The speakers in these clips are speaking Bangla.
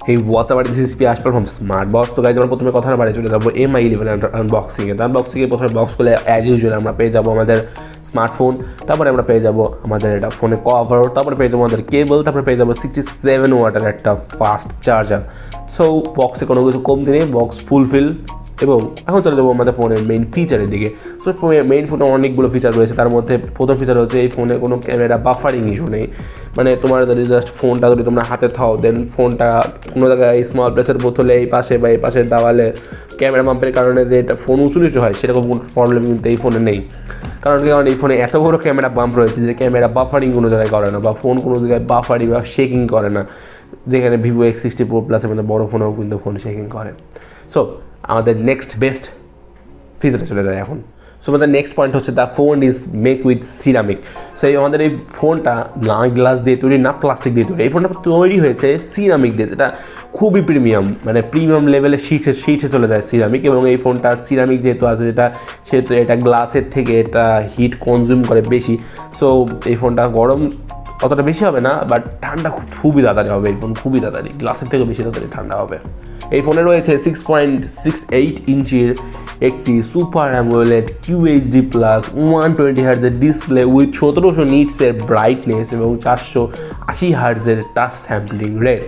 Hey, what's up? This is Piashpal from Smartboss. তো গাইজ আমরা প্রথমে কথা না বাড়ি চলে যাবো MI11 আনবক্সিংয়ে। তো আনবক্সিংয়ে প্রথমে বক্স খুলে অ্যাজ ইউজুয়াল আমরা পেয়ে যাবো আমাদের স্মার্টফোন, তারপরে আমরা পেয়ে যাবো আমাদের এটা ফোনের কভার, তারপরে পেয়ে যাবো আমাদের কেবল, তারপরে পেয়ে যাবো 67 ওয়াটের একটা ফাস্ট চার্জার। সো বক্সে কোনো কিছু কমতি নেই, বক্স ফুলফিল। এবং এখন চলে যাবো আমাদের ফোনের মেইন ফিচারের দিকে। সো মেইন ফোনে অনেকগুলো ফিচার রয়েছে, তার মধ্যে প্রথম ফিচার হচ্ছে এই ফোনে কোনো ক্যামেরা বাফারিং ইস্যু নেই। মানে তোমার যদি জাস্ট ফোনটা যদি তোমরা হাতে থাও, দেন ফোনটা কোনো জায়গায় স্মল প্লেসের বোতলে এই পাশে বা এই পাশের দেওয়ালে ক্যামেরা মাম্পের কারণে যে এটা ফোন উঁচু নিচু হয় সেরকম কোনো প্রবলেম কিন্তু এই ফোনে নেই। কারণ এই ফোনে এত বড় ক্যামেরা বাম্প রয়েছে যে ক্যামেরা বাফারিং কোনো জায়গায় করে না, বা ফোন কোনো জায়গায় বাফারিং বা শেকিং করে না, যেখানে ভিভো X60 Pro প্লাসের মধ্যে বড়ো ফোনেও কিন্তু ফোন শেকিং করে। সো আমাদের নেক্সট বেস্ট ফিচারে চলে যায় এখন। সো আমাদের নেক্সট পয়েন্ট হচ্ছে the phone is make with ceramic. So আমাদের এই ফোনটা না গ্লাস দিয়ে তৈরি না প্লাস্টিক দিয়ে তৈরি, এই ফোনটা তৈরি হয়েছে সিরামিক দিয়ে, যেটা খুবই প্রিমিয়াম, মানে প্রিমিয়াম লেভেলে শীর্ষে চলে যায় সিরামিক। এবং এই ফোনটার সিরামিক যেহেতু আছে সেহেতু এটা গ্লাসের থেকে এটা হিট কনজিউম করে বেশি। সো এই ফোনটা গরম অতটা বেশি হবে না, বাট ঠান্ডা খুবই তাড়াতাড়ি হবে। এই ফোন খুবই তাড়াতাড়ি, গ্লাসের থেকে বেশি তাড়াতাড়ি ঠান্ডা হবে। এই ফোনে রয়েছে 6.68 ইঞ্চির একটি সুপার অ্যামোলেড QHD প্লাস 120 হার্জের ডিসপ্লে উইথ 1700 নিটসের ব্রাইটনেস এবং 480 হার্জের টাচ স্যাম্পলিং রেট।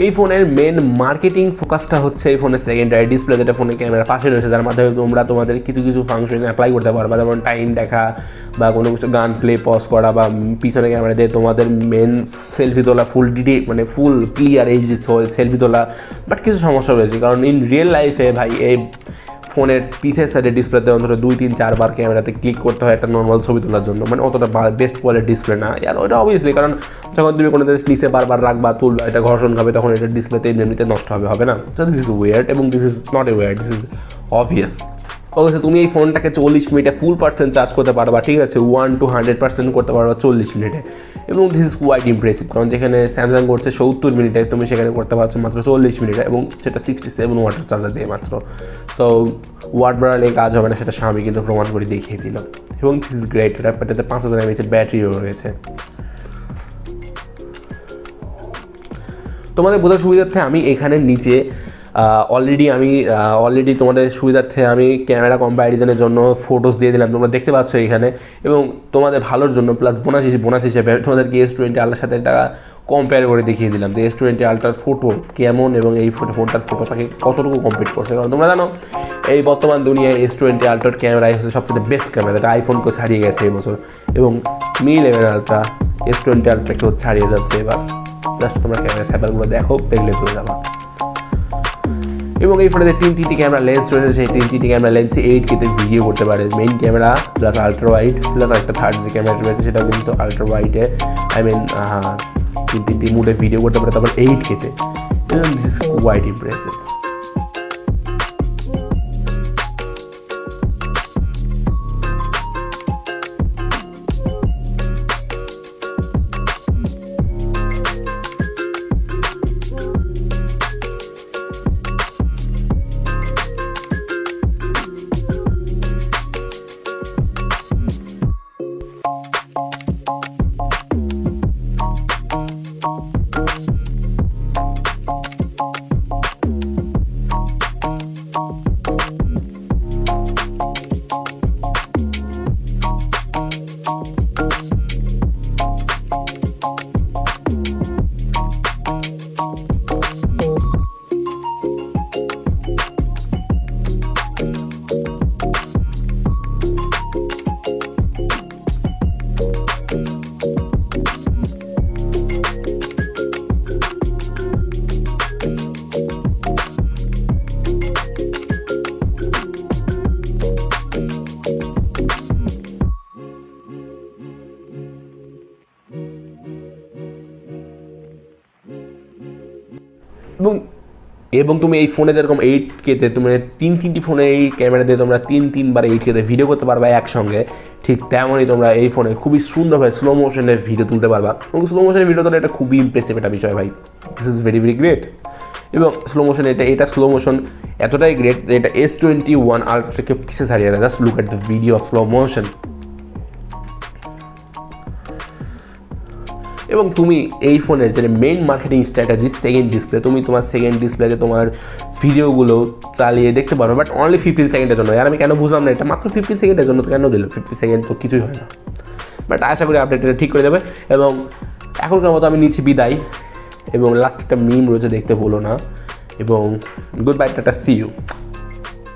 এই ফোনের মেন মার্কেটিং ফোকাসটা হচ্ছে এই ফোনের সেকেন্ডারি ডিসপ্লে, যেটা ফোনের ক্যামেরার পাশে রয়েছে, যার মাধ্যমে তোমরা তোমাদের কিছু ফাংশন অ্যাপ্লাই করতে পারবা, যেমন টাইম দেখা বা কোনো কিছু গান প্লে পজ করা, বা পিছনে ক্যামেরা দিয়ে তোমাদের মেন সেলফি তোলা, ফুল মানে ফুল ক্লিয়ার এইচডি সেলফি তোলা। বাট কিছু সমস্যা রয়েছে, কারণ ইন রিয়েল লাইফে ভাই এই ফোনের পিছের সাইডের ডিসপ্লেতে অন্তত 2-3-4 বার ক্যামেরাতে ক্লিক করতে হয় একটা নর্মাল ছবি তোলার জন্য, মানে অতটা বেস্ট কোয়ালিটির ডিসপ্লে না আর ওটা অবভিয়াসলি। কারণ যখন তুমি কোনো জিনিস নিচে বারবার রাখবা, তুলবা, এটা ঘর্ষণ খাবে, তখন এটা ডিসপ্লেতে এমনিতে নষ্ট হবে না। সো দিস ইজ ওয়ার্ড, এবং this is not a word, this is obvious. Okay, তুমি এই ফোনটাকে 40 মিনিটে ফুল চার্জ করতে পারবা, ঠিক আছে, 1 to 100% করতে পারবা 40 মিনিটে। এবং দিস ইজ কোয়াইট ইমপ্রেসিভ, কারণ যেখানে স্যামসাং করছে 70 মিনিটে, তুমি সেখানে করতে পারছো মাত্র 40 মিনিটে, এবং সেটা 67 ওয়াটের চার্জার দিয়ে মাত্র। সো ওয়াট বাড়ালে কাজ হবে না, সেটা স্বামী কিন্তু প্রমাণ করে দেখিয়ে দিল। এবং দিস ইজ গ্রেট, এটাতে 5000 mAh ব্যাটারিও রয়েছে। তোমাদের বোঝার সুবিধার্থে আমি এখানে নিচে অলরেডি তোমাদের সুবিধার্থে আমি ক্যামেরা কম্প্যারিজনের জন্য ফটোস দিয়ে দিলাম, তোমরা দেখতে পাচ্ছ এখানে। এবং তোমাদের ভালোর জন্য প্লাস বোনাস হিসেবে তোমাদেরকে S20 Ultra সাথে একটা কম্পেয়ার করে দেখিয়ে দিলাম যে S20 Ultraর ফটো কেমন এবং এই ফোনটার ফটোটাকে কতটুকু কমপ্লিট করছে। কারণ তোমরা জানো এই বর্তমান দুনিয়ায় S20 Ultraর ক্যামেরাই হচ্ছে সবচেয়ে বেস্ট ক্যামেরা, যেটা আইফোনকে ছাড়িয়ে গেছে এই বছর, এবং Mi11 Ultra S20 Ultraকেও ছাড়িয়ে যাচ্ছে এবার। জাস্ট তোমরা ক্যামেরা স্যাম্পলগুলো দেখো, দেখলে পেয়ে যাবা। এবং এই ফোনে 3টি ক্যামেরা লেন্স রয়েছে, সেই 3টি ক্যামেরা লেন্সে 8K ভিডিও করতে পারে। Main camera plus ultra wide plus একটা থার্ড যে ক্যামেরাটা রয়েছে সেটা কিন্তু আলট্রা ওয়াইডে, তিনটি মুডে ভিডিও করতে পারে, তারপর 8K। এবং দিস ইজ কোয়াইট ইমপ্রেসিভ। এবং তুমি এই ফোনে যেরকম 8K তুমি 3টি ফোনে এই ক্যামেরা দিয়ে তোমরা 3বার 8K ভিডিও করতে পারবা একসঙ্গে, ঠিক তেমনই তোমরা এই ফোনে খুবই সুন্দরভাবে স্লো মোশনের ভিডিও তুলতে পারবা। এবং স্লো মোশনের ভিডিও তোলা এটা খুবই ইমপ্রেসিভ একটা বিষয় ভাই, দিস ইজ ভেরি গ্রেট। এবং স্লো মোশন এটা স্লো মোশন এতটাই গ্রেট যে এটা S21 Ultra কিসে ছাড়িয়ে দেয়। Just look at the video of slow motion. এবং তুমি এই ফোনের যে main marketing strategy second display, তুমি তোমার সেকেন্ড ডিসপ্লেতে তোমার ভিডিওগুলো চালিয়ে দেখতে পারো, বাট অনলি 15 সেকেন্ডের জন্য। আর আমি কেন বুঝলাম না, এটা মাত্র 15 সেকেন্ডের জন্য, তো কেন দিল? 50 সেকেন্ড তো কিছুই হয় না, বাট আশা করি আপডেটটা ঠিক করে দেবে। এবং এখনকার মতো আমি নিচ্ছি বিদায়, এবং লাস্ট একটা মিম রয়েছে, দেখতে বলো না, এবং good bye, tata, see you.